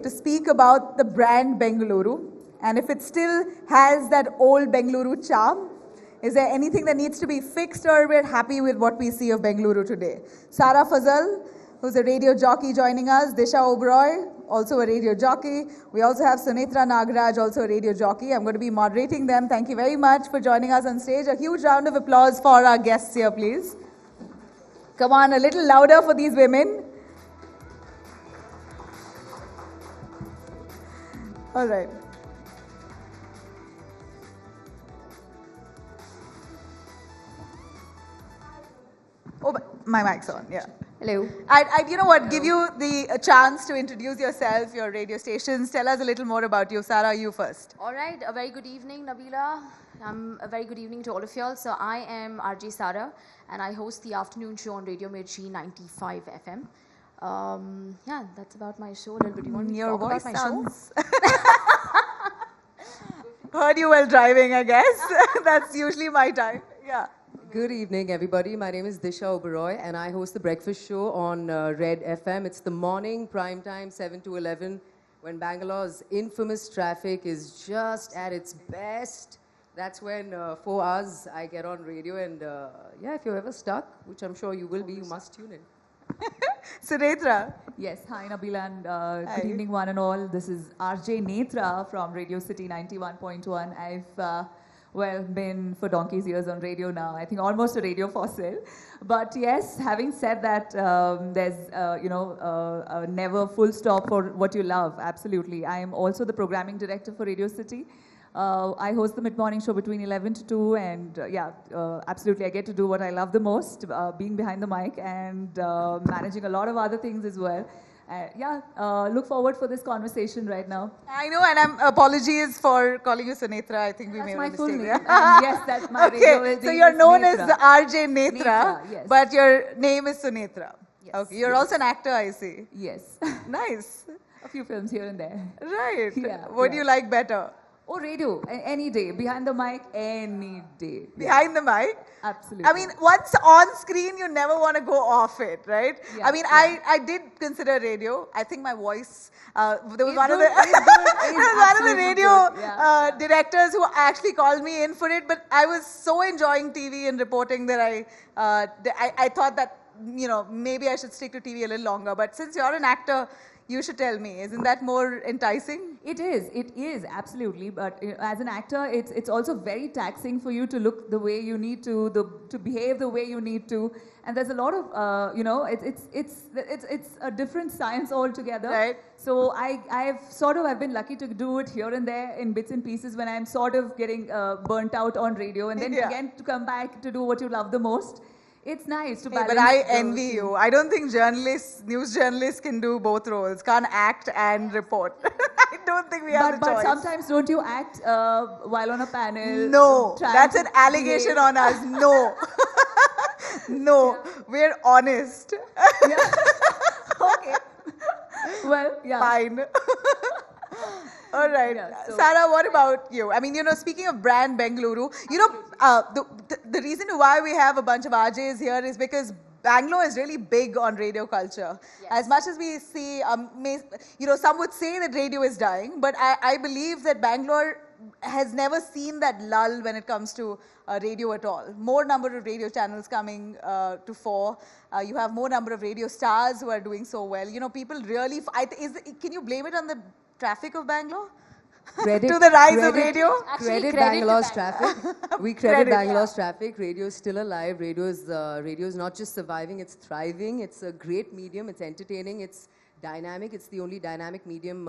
to speak about the brand Bengaluru and if it still has that old Bengaluru charm. Is there anything that needs to be fixed, or we're happy with what we see of Bengaluru today? Sara Fazal, who's a radio jockey, joining us. Disha Oberoi, also a radio jockey. We also have Sunetra Nagaraj, also a radio jockey. I'm going to be moderating them. Thank you very much for joining us on stage. A huge round of applause for our guests here, please. Come on, a little louder for these women. All right. Oh, my mic's on, yeah. Hello. You know what, give you the chance to introduce yourself, your radio stations. Tell us a little more about you. Sarah, you first. All right. A very good evening, Nabila. A very good evening to all of y'all. So I am RJ Sarah, and I host the afternoon show on Radio Mirchi 95 FM. Yeah, that's about my show. A little bit. You want me to talk about my show? Heard you while driving, I guess. That's usually my time. Yeah. Good evening, everybody. My name is Disha Oberoi, and I host the breakfast show on Red FM. It's the morning prime time, 7 to 11, when Bangalore's infamous traffic is just at its best. That's when, for us, I get on radio, and yeah, if you're ever stuck, which I'm sure you will be, you must tune in. Sunetra. Yes, hi Nabila, and good evening one and all. This is RJ Netra from Radio City 91.1. I've been for donkey's years on radio now. I think almost a radio fossil. But yes, having said that, there's a never full stop for what you love. Absolutely. I am also the programming director for Radio City. I host the mid-morning show between 11 to 2, and absolutely, I get to do what I love the most, being behind the mic and managing a lot of other things as well. Look forward for this conversation right now. I know, and apologies for calling you Sunetra. I think we made a mistake. That's my full name. Yes, that's my radio. So you're known as the RJ Netra, yes. but your name is Sunetra. Yes. Okay, you're also an actor, I see. Yes. Nice. A few films here and there. Right. Yeah, What do you like better? Oh, radio, any day. Behind the mic, any day. Behind the mic? Absolutely. I mean, once on screen, you never want to go off it, right? Yeah, I mean, I did consider radio. I think my voice, there was one of the radio directors who actually called me in for it, but I was so enjoying TV and reporting that I thought that, maybe I should stick to TV a little longer. But since you're an actor, you should tell me, isn't that more enticing? It is, absolutely. But as an actor, it's also very taxing for you to look the way you need to behave the way you need to. And there's a lot of, it's a different science altogether. Right. So I've been lucky to do it here and there in bits and pieces when I'm sort of getting burnt out on radio, and then again to come back to do what you love the most. It's nice to balance. But I envy you. I don't think news journalists can do both roles, can't act and report. I don't think we have the choice. But sometimes don't you act while on a panel? No, that's an allegation on us. No. No, we're honest. Yeah. Okay. Well, yeah. Fine. All right. Yeah, Sarah, what about you? I mean, speaking of brand Bengaluru, the reason why we have a bunch of RJs here is because Bangalore is really big on radio culture. Yes. As much as we see, some would say that radio is dying, but I believe that Bangalore has never seen that lull when it comes to radio at all. More number of radio channels coming to fore. You have more number of radio stars who are doing so well. People really, can you blame it on the traffic of Bangalore? To the rise of radio? Credit Bangalore's traffic. We credit Bangalore's traffic. Radio is still alive. Radio is not just surviving, it's thriving. It's a great medium. It's entertaining. It's dynamic. It's the only dynamic medium,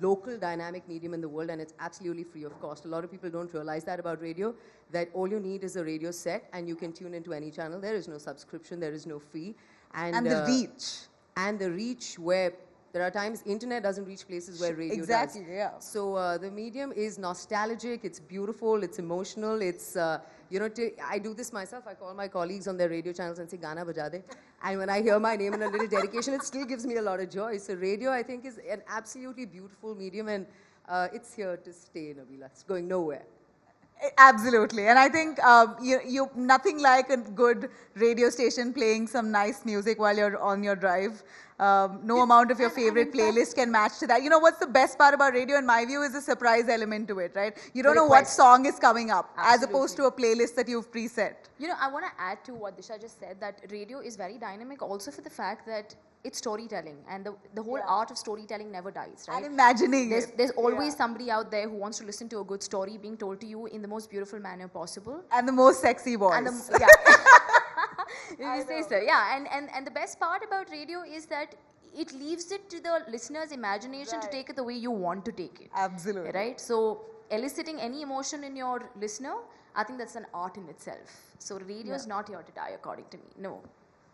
local dynamic medium in the world, and it's absolutely free of cost. A lot of people don't realize that about radio, that all you need is a radio set and you can tune into any channel. There is no subscription. There is no fee. And the reach. And the reach where there are times internet doesn't reach places where radio does. Exactly, yeah. So the medium is nostalgic, it's beautiful, it's emotional, it's, I do this myself. I call my colleagues on their radio channels and say, Gana baja de. And when I hear my name in a little dedication, it still gives me a lot of joy. So radio, I think, is an absolutely beautiful medium, and it's here to stay, Nabila. It's going nowhere. Absolutely, and I think nothing like a good radio station playing some nice music while you're on your drive. No amount of your favorite playlist can match to that. You know what's the best part about radio, in my view, is the surprise element to it, right? You don't know what song is coming up, as opposed to a playlist that you've preset. You know, I want to add to what Disha just said, that radio is very dynamic also for the fact that it's storytelling, and the whole art of storytelling never dies, right? And imagining there's always somebody out there who wants to listen to a good story being told to you in the most beautiful manner possible. And the most sexy voice. And you say so. Yeah, and the best part about radio is that it leaves it to the listener's imagination to take it the way you want to take it. Absolutely. Right? So eliciting any emotion in your listener, I think that's an art in itself. So radio is not here to die, according to me. No.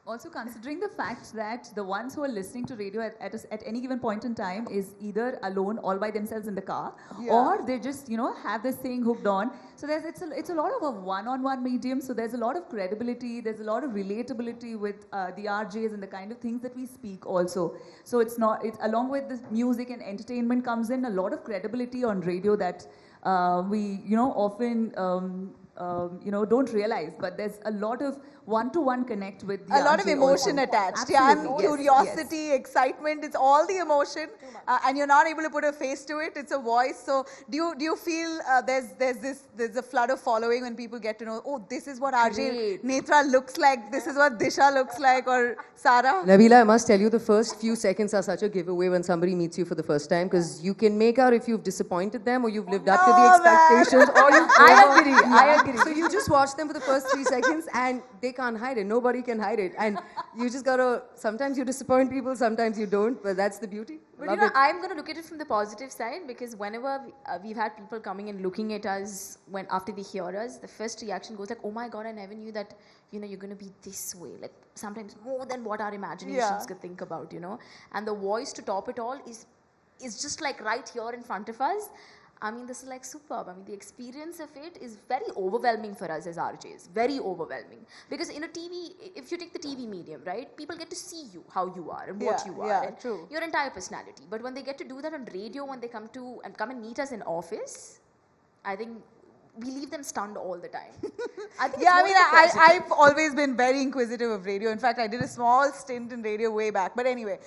Also, considering the fact that the ones who are listening to radio at any given point in time is either alone, all by themselves in the car, or they just, have this thing hooked on. So it's a lot of a one-on-one medium. So there's a lot of credibility, there's a lot of relatability with the RJs and the kind of things that we speak also. So it's along with the music and entertainment comes in a lot of credibility on radio that we, often, don't realize. But there's a lot of one-to-one connect with the a lot of emotion also. attached. Absolutely. And curiosity, excitement, it's all the emotion, and you're not able to put a face to it. It's a voice. So do you feel there's a flood of following when people get to know, oh, this is what RJ Netra looks like, this is what Disha looks like, or Sara? Nabila, I must tell you, the first few seconds are such a giveaway when somebody meets you for the first time, because you can make out if you've disappointed them or you've lived up to the expectations, or you've I agree. So you just watch them for the first 3 seconds and they can't hide it. Nobody can hide it. And you just gotta, sometimes you disappoint people, sometimes you don't, but that's the beauty. But I'm going to look at it from the positive side, because whenever we've had people coming and looking at us after they hear us, the first reaction goes like, oh my God, I never knew that, you're going to be this way. Like sometimes more than what our imaginations could think about, And the voice to top it all is just like right here in front of us. I mean, this is like superb. I mean, the experience of it is very overwhelming for us as RJs. Very overwhelming. Because in a TV, if you take the TV medium, right, people get to see you, how you are and what you are. And true. Your entire personality. But when they get to do that on radio, when they come and meet us in office, I think we leave them stunned all the time. I've always been very inquisitive of radio. In fact, I did a small stint in radio way back. But anyway,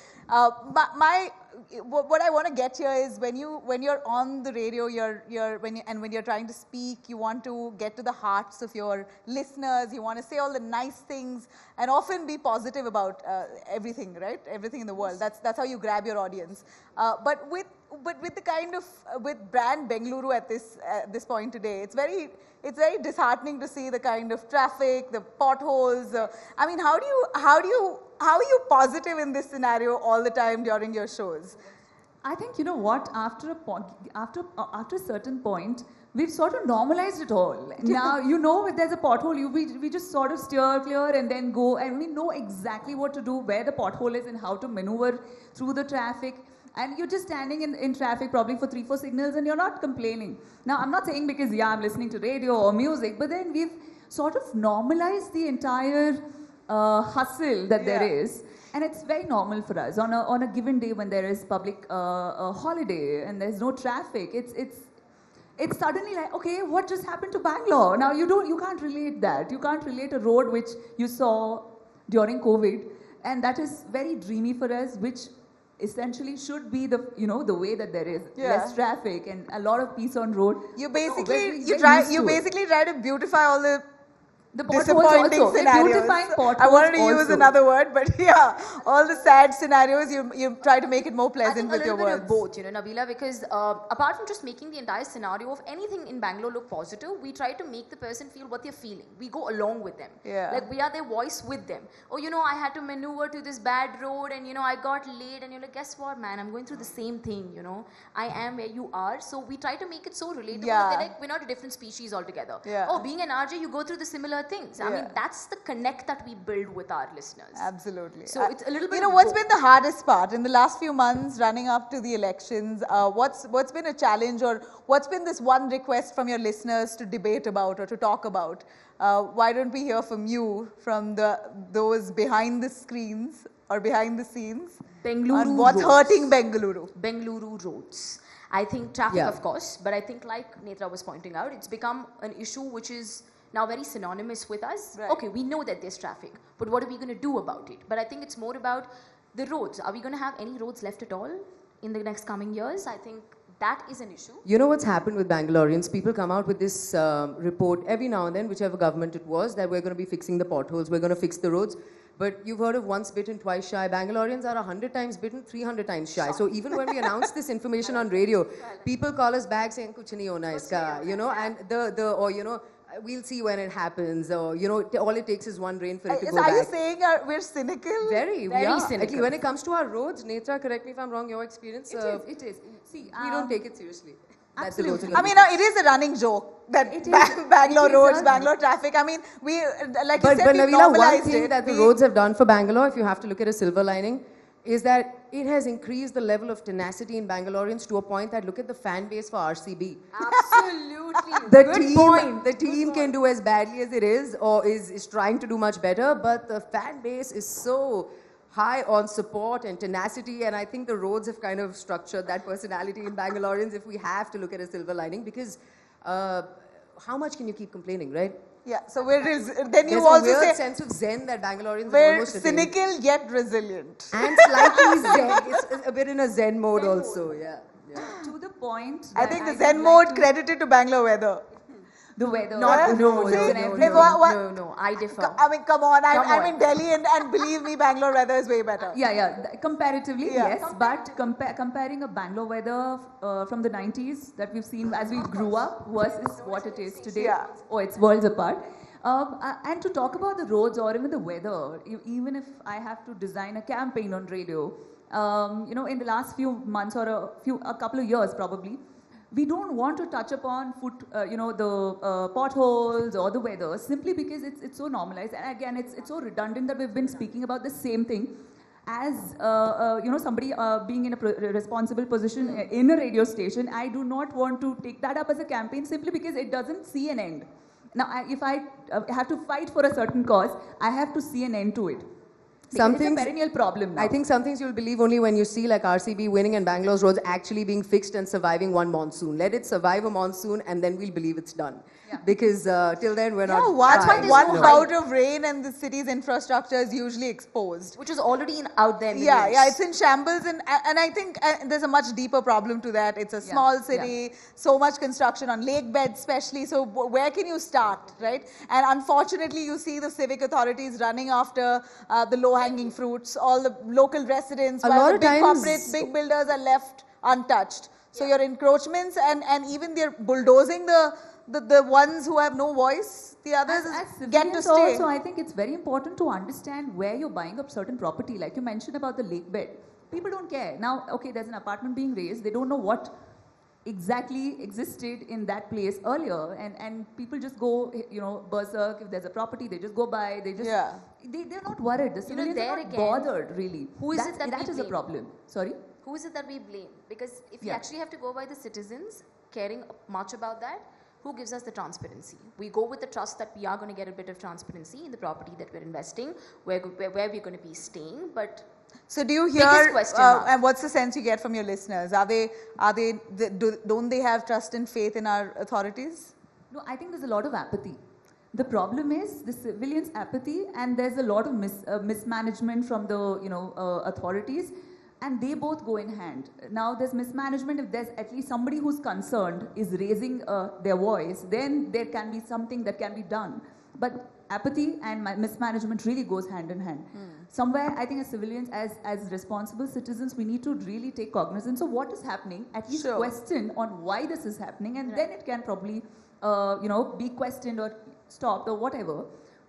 what I want to get here is when you're on the radio, when you're trying to speak, you want to get to the hearts of your listeners. You want to say all the nice things and often be positive about everything, right? Everything in the world. That's how you grab your audience. But with the kind of with brand Bengaluru at this point today, it's very disheartening to see the kind of traffic, the potholes. I mean, how are you positive in this scenario all the time during your shows? I think, you know what, after a certain point, we've sort of normalized it all. Now, if there's a pothole, we just sort of steer clear and then go, and we know exactly what to do, where the pothole is and how to maneuver through the traffic. And you're just standing in traffic probably for 3-4 signals and you're not complaining. Now, I'm not saying because, I'm listening to radio or music, but then we've sort of normalized the entire hustle that there is. And it's very normal for us. On a given day when there is public holiday and there's no traffic, it's suddenly like, okay, what just happened to Bangalore? Now, you can't relate that. You can't relate a road which you saw during COVID. And that is very dreamy for us, which essentially should be the way that there is less traffic and a lot of peace on road. You basically try to beautify all the disappointing also. scenarios. I wanted to use another word, but all the sad scenarios, you try to make it more pleasant with your words. Of both, Nabila, because apart from just making the entire scenario of anything in Bangalore look positive, we try to make the person feel what they're feeling. We go along with them. Like we are their voice with them. Oh, I had to maneuver to this bad road and, I got late, and you're like, guess what, man, I'm going through the same thing, I am where you are. So we try to make it so relatable that they're like, we're not a different species altogether. Oh, being an RJ, you go through the similar things. I mean, that's the connect that we build with our listeners. Absolutely. So it's a little bit. What's been the hardest part in the last few months running up to the elections? What's been a challenge, or what's been this one request from your listeners to debate about or to talk about? Why don't we hear from you, from those behind the screens or behind the scenes? Bengaluru on what's roads. hurting Bengaluru? Bengaluru roads. I think traffic, Yeah. of course, but I think like Netra was pointing out, it's become an issue which is now very synonymous with us. Right. Okay, we know that there's traffic, but what are we going to do about it? But I think it's more about the roads. Are we going to have any roads left at all in the next coming years? I think that is an issue. You know what's happened with Bangaloreans? People come out with this report every now and then, whichever government it was, that we're going to be fixing the potholes, we're going to fix the roads. But you've heard of once bitten, twice shy. Bangaloreans are 100 times bitten, 300 times shy. So even when we announce this information on radio, people call us back saying, "Kuch nahi hona iska," you know, and or you know, we'll see when it happens, or you know, all it takes is one rain for it to go Are you back. saying we're cynical? Very, Very yeah. cynical. At least when it comes to our roads, Netra, correct me if I'm wrong, your experience, It is. See, we don't take it seriously. That the roads are I gonna mean, be it is a running joke that It is. Bangalore It is roads, a- Bangalore traffic. I mean, we like you But said, we Nabila, one normalized thing it. that the We- roads have done for Bangalore, if you have to look at a silver lining, is that it has increased the level of tenacity in Bangaloreans to a point that look at the fan base for RCB. Absolutely. The team can do as badly as it is, or is trying to do much better, but the fan base is so high on support and tenacity, and I think the roads have kind of structured that personality in Bangaloreans, if we have to look at a silver lining, because how much can you keep complaining, right? Yeah, so then There's you a also weird say sense of zen that Bangaloreans have we're almost attained. cynical yet resilient. And slightly zen. It's a bit in a zen mode also, yeah. to the point. I that think the would Zen like mode to- credited to Bangalore weather. The weather. Not- no, See, it's an if everything. No, I differ. I mean, come on, Come I'm on. in Delhi and believe me, Bangalore weather is way better. Comparatively, Yeah. yes. But comparing a Bangalore weather from the 90s that we've seen as we grew up versus what it is today, Yeah. oh, it's worlds apart. And to talk about the roads or even the weather, even if I have to design a campaign on radio, you know, in the last few months or a couple of years probably, we don't want to touch upon the potholes or the weather simply because it's so normalized, and again it's so redundant that we've been speaking about the same thing as somebody being in a responsible position in a radio station. I do not want to take that up as a campaign simply because it doesn't see an end. Now, if I have to fight for a certain cause, I have to see an end to it. Some It's a things- perennial problem now. I think some things you'll believe only when you see like RCB winning and Bangalore's roads actually being fixed and surviving one monsoon. Let it survive a monsoon and then we'll believe it's done. Yeah. Because till then we're Yeah, not. one, there's one no bout of rain and the city's infrastructure is usually exposed. Which is already out there in the Yeah, news. yeah, it's in shambles, and I think there's a much deeper problem to that. It's a small city, so much construction on lake beds especially, so where can you start, right? And unfortunately, you see the civic authorities running after the low-hanging fruits, all the local residents, A while lot the of big times- corporates, big builders are left untouched. So your encroachments and even they're bulldozing the ones who have no voice, the others As get to civilians stay. also, I think it's very important to understand where you're buying up certain property. Like you mentioned about the lake bed. People don't care. Now, okay, there's an apartment being raised. They don't know what exactly existed in that place earlier. And people just go, you know, berserk. If there's a property, they just go by. They just, Yeah. they're not worried. The You know, civilians there are not again, bothered, really. who is it that That we is a blame? problem. Sorry? Who is it that we blame? Because if we Yeah. actually have to go by the citizens caring much about that, who gives us the transparency? We go with the trust that we are going to get a bit of transparency in the property that we're investing, where we're going to be staying, but So do you Biggest hear, question mark. and what's the sense you get from your listeners? Don't they have trust and faith in our authorities? No, I think there's a lot of apathy. The problem is the civilians' apathy, and there's a lot of mismanagement from the authorities, and they both go in hand. Now, there's mismanagement. If there's at least somebody who's concerned is raising their voice, then there can be something that can be done. But apathy and mismanagement really goes hand in hand. Somewhere, I think as civilians, as responsible citizens, we need to really take cognizance of what is happening, at least Sure. question on why this is happening, and then it can probably, be questioned or stopped or whatever.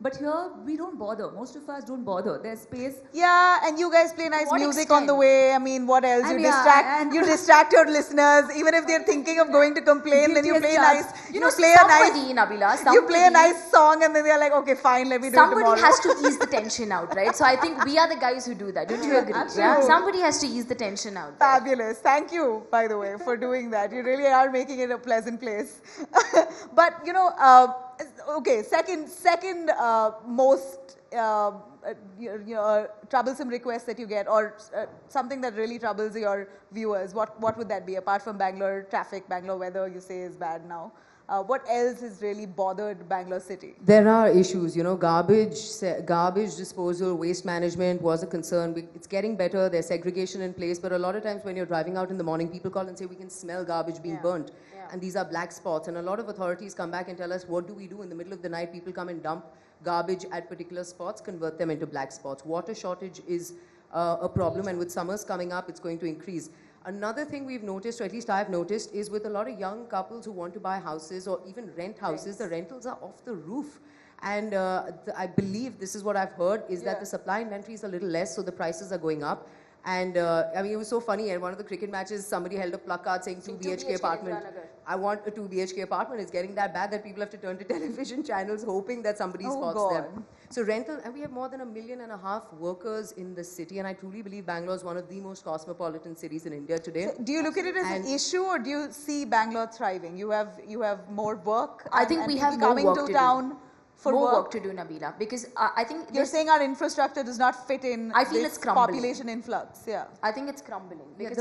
But here, we don't bother. Most of us don't bother. There's space. Yeah, and you guys play nice what music on the extent? way. I mean, what else? And You yeah, and- distract your listeners, even if they're thinking of going to complain. Then you Guilty play as nice. charged. you know, play a nice. somebody, Nabila, You play a somebody- nice song, and then they're like, okay, fine, let me do it tomorrow. Somebody has to ease the tension out, right? So I think we are the guys who do that. Don't you agree? Yeah? Absolutely. Somebody has to ease the tension out. There. Fabulous. Thank you, by the way, for doing that. You really are making it a pleasant place. But, okay, second most troublesome request that you get, or something that really troubles your viewers? What would that be, apart from Bangalore traffic, Bangalore weather you say is bad now? What else has really bothered Bangalore city? There are issues, you know, garbage disposal, waste management was a concern. It's getting better, there's segregation in place, but a lot of times when you're driving out in the morning, people call and say, we can smell garbage being burnt. And these are black spots. And a lot of authorities come back and tell us, what do we do? In the middle of the night, people come and dump garbage at particular spots, convert them into black spots. Water shortage is a problem, and with summers coming up, it's going to increase. Another thing we've noticed, or at least I've noticed, is with a lot of young couples who want to buy houses or even rent houses, the rentals are off the roof. And I believe, this is what I've heard, is that the supply inventory is a little less, so the prices are going up. And I mean, it was so funny. At one of the cricket matches, somebody held a placard saying 2 BHK apartment. I want a 2 BHK apartment. It's getting that bad that people have to turn to television channels hoping that somebody spots them. So rental, and we have more than 1.5 million workers in the city, and I truly believe Bangalore is one of the most cosmopolitan cities in India today. So do you look at it as an issue, or do you see Bangalore thriving? You have more work. I think we have more coming work to to town. do. For more work work to do, Nabila, because I think you're saying our infrastructure does not fit in. I feel this it's crumbling. population influx. Yeah, I think it's crumbling because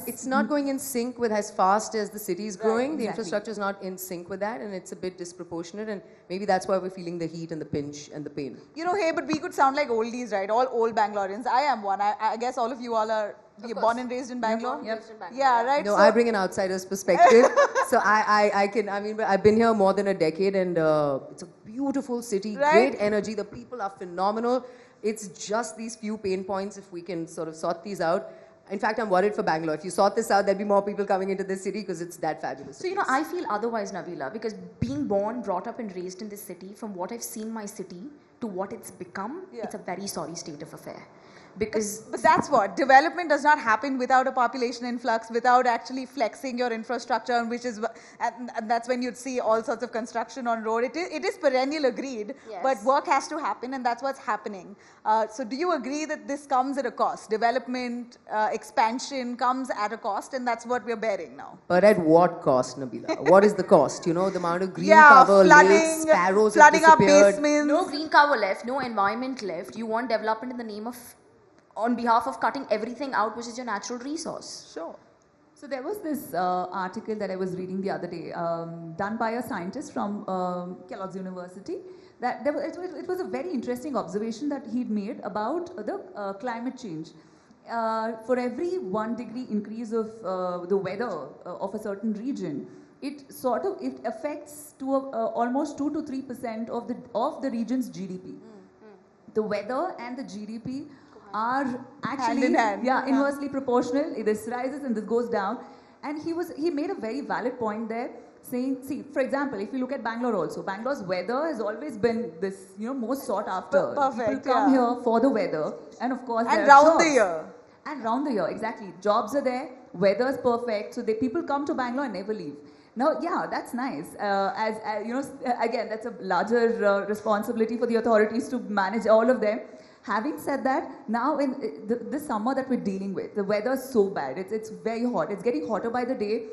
it's not going in sync with as fast as the city is growing. The infrastructure is not in sync with that, and it's a bit disproportionate. And maybe that's why we're feeling the heat and the pinch and the pain. You know, hey, but we could sound like oldies, right? All old Bangaloreans. I am one. I guess all of you all are. You're born and raised in Bangalore? Yeah, right. No, so I bring an outsider's perspective. So I've been here more than a decade, and it's a beautiful city, great energy. The people are phenomenal. It's just these few pain points, if we can sort of sort these out. In fact, I'm worried for Bangalore. If you sort this out, there'll be more people coming into this city because it's that fabulous. So, you know, I feel otherwise, Nabila, because being born, brought up and raised in this city, from what I've seen my city to what it's become, it's a very sorry state of affair. Because but that's what development does not happen without a population influx, without actually flexing your infrastructure, which is and that's when you'd see all sorts of construction on road. It is perennial, agreed, but work has to happen, and that's what's happening. So do you agree that this comes at a cost? Development, expansion comes at a cost, and that's what we're bearing now. But at what cost, Nabila? What is the cost? You know, the amount of green cover, lakes, sparrows have disappeared. Flooding up basements. No green cover left, no environment left. You want development in the name of, on behalf of cutting everything out, which is your natural resource. Sure. So there was this article that I was reading the other day, done by a scientist from Kellogg's University. That it was a very interesting observation that he'd made about the climate change. For every 1 degree increase of the weather of a certain region, it affects to almost 2 to 3% of the region's GDP. The weather and the GDP are actually hand in hand. Inversely proportional. This rises and this goes down. And he made a very valid point there, saying, see, for example, if you look at Bangalore also, Bangalore's weather has always been this, most sought after. Perfect, people come here for the weather, and of course, and round the year. And round the year, exactly. Jobs are there, weather's perfect, so people come to Bangalore and never leave. Now, yeah, that's nice. Again, that's a larger responsibility for the authorities to manage all of them. Having said that, now in this summer that we're dealing with, the weather's so bad. It's very hot. It's getting hotter by the day.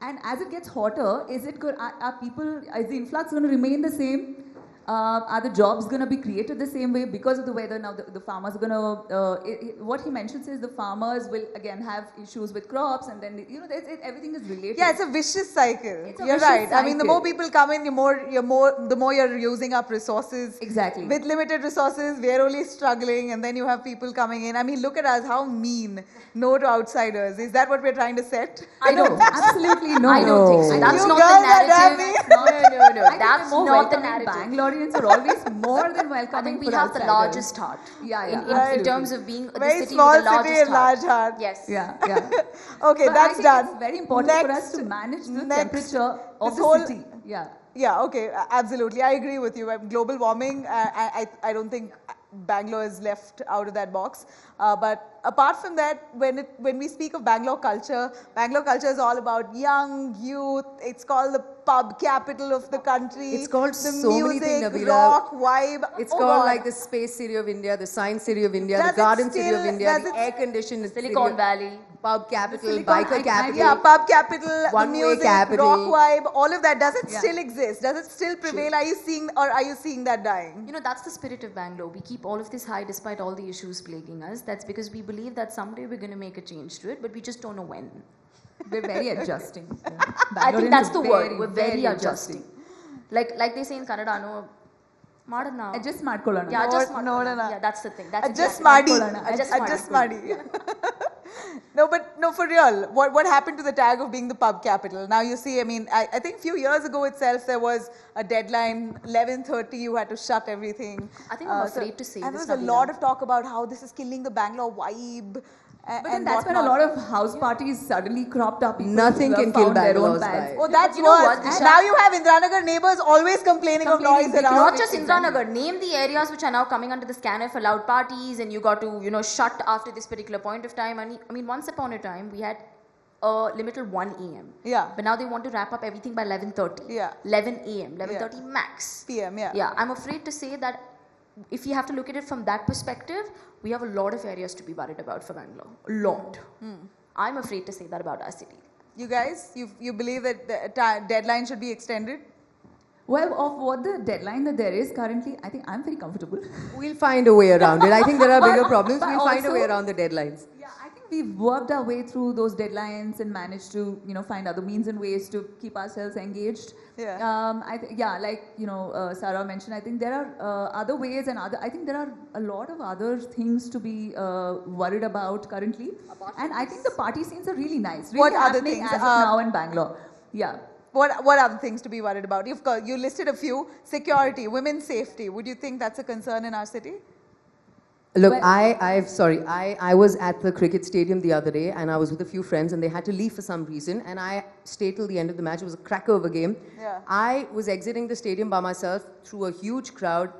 And as it gets hotter, is the influx going to remain the same? Are the jobs going to be created the same way because of the weather? Now the farmers are going to, what he mentions is the farmers will again have issues with crops, and then everything is related. Yeah, it's a vicious cycle. You're right. I mean, the more people come in, the more you're using up resources. Exactly. With limited resources, we're only struggling, and then you have people coming in. I mean, look at us, how mean. No to outsiders. Is that what we're trying to set? I know, absolutely no. I don't think so. That's not the narrative. No. That's not the narrative. Bangaloreans are always more than welcoming. I think we have the largest heart. In terms of being very the city small with the largest city and large heart. heart. Yes. Yeah. Okay, but that's done. It's very important for us to manage the temperature of the city. Yeah, okay, absolutely. I agree with you. Global warming, I don't think Bangalore is left out of that box. But apart from that, when we speak of Bangalore culture is all about young youth. It's called the pub capital of the country. It's called the so many music, things, Nabila. rock, vibe. It's Oh called God. like the space city of India, the science city of India, Does the it garden city of still- India, does the it- air-conditioned Silicon city, Valley. pub capital, Silicon- biker I- capital. Yeah, pub capital, the One-way music, capital. rock vibe, all of that. Does it Yeah. still exist? Does it still prevail? Are you seeing that dying? You know, that's the spirit of Bangalore. We keep all of this high despite all the issues plaguing us. That's because we believe that someday we're going to make a change to it, but we just don't know when. We're very adjusting. I think that's the word. Very, We're very very adjusting. Like they say in Kannada, no, madana. Adjust ಮಾಡ್ಕೊಳ್ಳೋಣ. Yeah, adjust No, madana. no, no. Yeah, that's the thing. That's Adjust exactly- Madi. Adjust Madi. Madi. No, but no, for real. What happened to the tag of being the pub capital? Now you see, I mean, I think a few years ago itself there was a deadline, 11:30. You had to shut everything. I think I'm afraid to say and this, there was a Nabila. lot of talk about how this is killing the Bangalore vibe. But then that's when a lot of house parties suddenly cropped up. People Nothing who can found kill their own Bangalore's paths. vibe. Oh, that's You know worse. what, Disha? Now you have Indranagar neighbors always complaining of noise Complaining, around. Not just Indranagar, name the areas which are now coming under the scanner for loud parties, and you got to, shut after this particular point of time. I mean, once upon a time, we had a limit till 1 a.m. Yeah. But now they want to wrap up everything by 11:30. Yeah. 11 a.m., 11:30 max. PM, yeah. Yeah, I'm afraid to say that if you have to look at it from that perspective, we have a lot of areas to be worried about for Bangalore. A lot. I'm afraid to say that about our city. You guys, you believe that the deadline should be extended? Well, of what the deadline that there is currently, I think I'm very comfortable. We'll find a way around it. I think there are bigger problems. but We'll find a way also- around the deadlines. Yeah, I think we've worked our way through those deadlines and managed to, find other means and ways to keep ourselves engaged. Yeah. Like Sarah mentioned, I think there are other ways and I think there are a lot of other things to be worried about currently. And I think the party scenes are really nice. Really What other happening things? as of now in Bangalore? Yeah. What other things to be worried about? Of course, you listed a few. Security, women's safety. Would you think that's a concern in our city? Look, Well- I was at the cricket stadium the other day and I was with a few friends and they had to leave for some reason and I stayed till the end of the match. It was a cracker of a game. Yeah. I was exiting the stadium by myself through a huge crowd.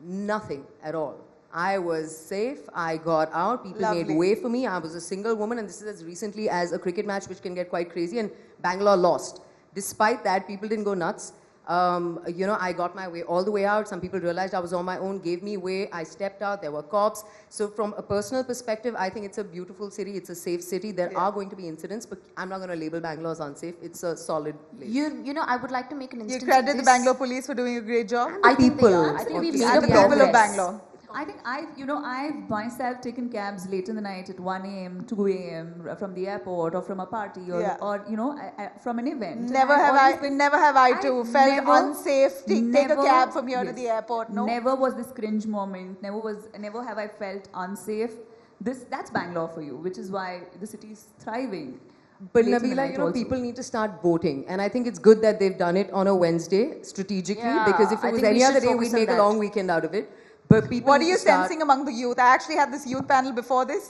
Nothing at all. I was safe. I got out. People Lovely. made way for me. I was a single woman and this is as recently as a cricket match which can get quite crazy and Bangalore lost. Despite that, people didn't go nuts. I got my way all the way out. Some people realized I was on my own, gave me way. I stepped out. There were cops. So from a personal perspective, I think it's a beautiful city. It's a safe city. There are going to be incidents, but I'm not going to label Bangalore as unsafe. It's a solid place. I would like to make an You instance. credit of the this. Bangalore police for doing a great job? I think they people. are. I think we've made And a the people of progress. Bangalore. I think I've myself taken cabs late in the night at 1 a.m., 2 a.m. from the airport or from a party or from an event. And Never have I too I've felt never- unsafe. Take a never- cab from here to yes. the airport. No. Never was this cringe moment. Never have I felt unsafe. That's Bangalore for you, which is why the city is thriving. But late in the Nabila, night also. people need to start voting. And I think it's good that they've done it on a Wednesday strategically Yeah, because if I it was think we any other should day, focus we'd on make a that. long weekend out of it. But people What are need you to start- sensing among the youth? I actually had this youth panel before this,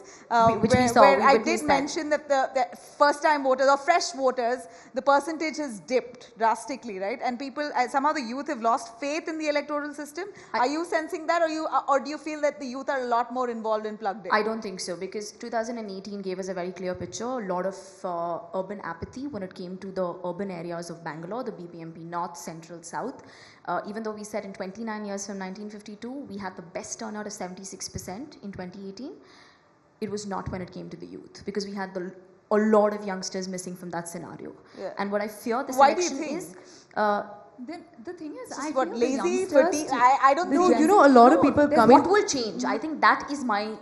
Which we saw, where we I witnessed did that. mention that the first-time voters or fresh voters, the percentage has dipped drastically, right? And people, somehow the youth have lost faith in the electoral system. Are you sensing that, or do you feel that the youth are a lot more involved and plugged in? I don't think so because 2018 gave us a very clear picture. A lot of urban apathy when it came to the urban areas of Bangalore, the BBMP North, Central, South. Even though we said in 29 years from 1952, we had the best turnout of 76% in 2018, it was not when it came to the youth because we had a lot of youngsters missing from that scenario. Yeah. And what I fear this Why do you election think? is, Then the thing is, Just I what, feel the lazy, youngsters fatigue? too- I don't the know. Gen You Z- know, a lot of no, people there's come in. what will change? I think that is my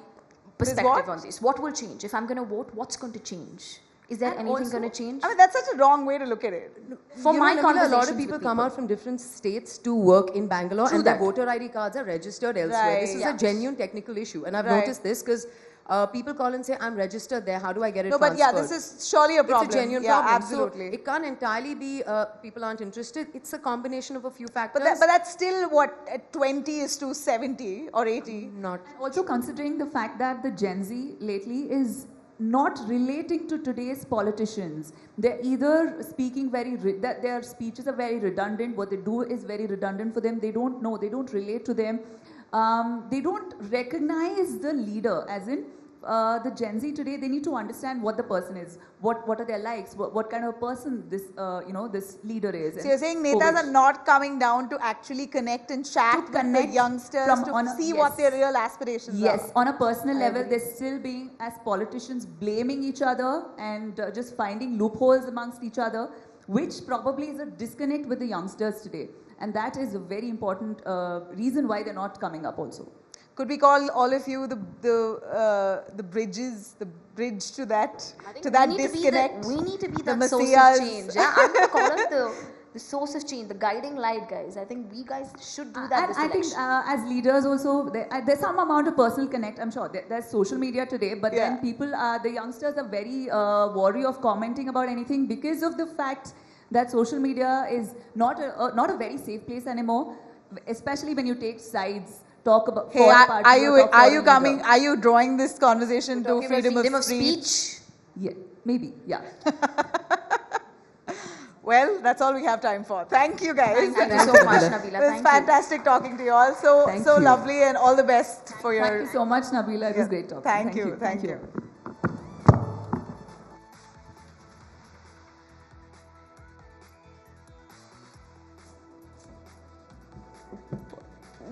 perspective what? on this. What will change? If I'm going to vote, what's going to change? Is there And anything also- going to change? I mean, that's such a wrong way to look at it. For my Nabila, a conversations lot of with people come out from different states to work in Bangalore True and their that. voter ID cards are registered elsewhere. This Right. is Yeah. a genuine technical issue. And I've Right. noticed this because people call and say, I'm registered there. How do I get it No, but yeah, transferred? this is surely a problem. It's a genuine yeah, problem. absolutely. So it can't entirely be people aren't interested. It's a combination of a few factors. but that's still what, at 20 is to 70 or 80. Not. Also considering the fact that the Gen Z lately is not relating to today's politicians. They're either speaking that their speeches are very redundant, what they do is very redundant for them, they don't know, they don't relate to them, they don't recognize the leader, as in the Gen Z today, they need to understand what the person is, what are their likes, what kind of person this this leader is. So you're saying netas are not coming down to actually connect and chat with the youngsters to see what their real aspirations are. Yes, on a personal level, they're still being, as politicians, blaming each other and just finding loopholes amongst each other, which probably is a disconnect with the youngsters today. And that is a very important reason why they're not coming up also. Could we call all of you the bridge to that disconnect? We need to be the source of change. Yeah? I'm going to call us the source of change, the guiding light, guys. I think we guys should do that. I think as leaders also, there's some amount of personal connect. I'm sure there's social media today, but then people, the youngsters are very wary of commenting about anything because of the fact that social media is not a very safe place anymore, especially when you take sides. Talk about. Hey, are you drawing this conversation to freedom of speech? Yeah, maybe. Yeah. Well, that's all we have time for. Thank you, guys. Thank you so much, Nabila. It was fantastic talking to you all. So lovely, and all the best for your. Thank you so much, Nabila. It was great talking. Thank you.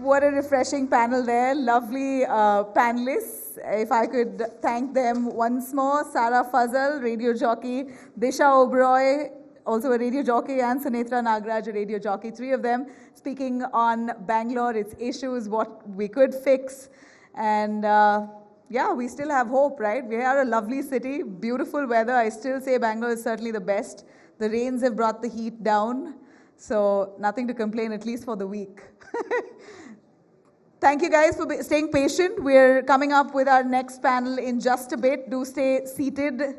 What a refreshing panel there. Lovely panelists. If I could thank them once more. Sara Fazal, radio jockey. Disha Oberoi, also a radio jockey. And Sunetra Nagraj, a radio jockey. Three of them speaking on Bangalore, its issues, what we could fix. And yeah, we still have hope, right? We are a lovely city, beautiful weather. I still say Bangalore is certainly the best. The rains have brought the heat down. So nothing to complain, at least for the week. Thank you guys for staying patient. We're coming up with our next panel in just a bit. Do stay seated.